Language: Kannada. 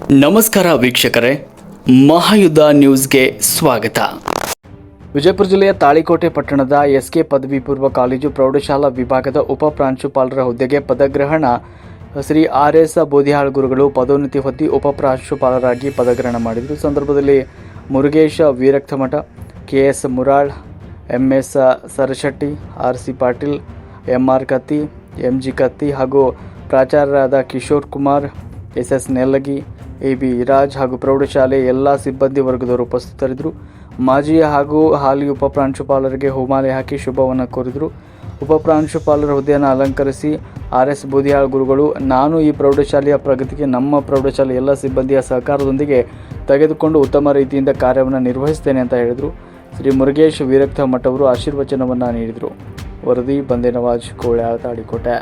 ನಮಸ್ಕಾರ ವೀಕ್ಷಕರೇ, ಮಹಾಯುದ್ಧ ನ್ಯೂಸ್ಗೆ ಸ್ವಾಗತ. ವಿಜಯಪುರ ಜಿಲ್ಲೆಯ ತಾಳಿಕೋಟೆ ಪಟ್ಟಣದ ಎಸ್ಕೆ ಪದವಿ ಪೂರ್ವ ಕಾಲೇಜು ಪ್ರೌಢಶಾಲಾ ವಿಭಾಗದ ಉಪ ಪ್ರಾಂಶುಪಾಲರ ಹುದ್ದೆಗೆ ಪದಗ್ರಹಣ ಶ್ರೀ ಆರ್.ಎಸ್. ಬೋದಿಹಾಳ್ ಗುರುಗಳು ಪದೋನ್ನತಿ ಹೊಂದಿ ಉಪ ಪ್ರಾಂಶುಪಾಲರಾಗಿ ಪದಗ್ರಹಣ ಮಾಡಿದರು. ಸಂದರ್ಭದಲ್ಲಿ Murugesh ವೀರಕ್ತಮಠ, KS. ಮುರಾಳ್, MS. ಸರಶೆಟ್ಟಿ, RC. Patil, MR. ಕತ್ತಿ, ಎಂ.ಜಿ. ಕತ್ತಿ ಹಾಗೂ ಪ್ರಾಚಾರ್ಯರಾದ ಕಿಶೋರ್ ಕುಮಾರ್, ಎಸ್.ಎಸ್. ನೆಲ್ಲಗಿ, ಎ.ಬಿ. ರಾಜ್ ಹಾಗೂ ಪ್ರೌಢಶಾಲೆ ಎಲ್ಲ ಸಿಬ್ಬಂದಿ ವರ್ಗದವರು ಉಪಸ್ಥಿತರಿದ್ದರು. ಮಾಜಿ ಹಾಗೂ ಹಾಲಿ ಉಪ ಪ್ರಾಂಶುಪಾಲರಿಗೆ ಹೂಮಾಲೆ ಹಾಕಿ ಶುಭವನ್ನು ಕೋರಿದರು. ಉಪ ಪ್ರಾಂಶುಪಾಲರ ಹುದ್ದೆಯನ್ನು ಅಲಂಕರಿಸಿ ಆರ್.ಎಸ್. ಬೋದಿಹಾಳ್ ಗುರುಗಳು, ನಾನು ಈ ಪ್ರೌಢಶಾಲೆಯ ಪ್ರಗತಿಗೆ ನಮ್ಮ ಪ್ರೌಢಶಾಲೆ ಎಲ್ಲ ಸಿಬ್ಬಂದಿಯ ಸಹಕಾರದೊಂದಿಗೆ ತೆಗೆದುಕೊಂಡು ಉತ್ತಮ ರೀತಿಯಿಂದ ಕಾರ್ಯವನ್ನು ನಿರ್ವಹಿಸುತ್ತೇನೆ ಅಂತ ಹೇಳಿದರು. ಶ್ರೀ ಮುರುಗೇಶ್ ವೀರಕ್ತ ಮಠ ಅವರು ಆಶೀರ್ವಚನವನ್ನು ನೀಡಿದರು. ವರದಿ ಬಂದೆ ನವಾಜ್, ಕೋಳ್ಯಾಳ, ತಾಳಿಕೋಟೆ.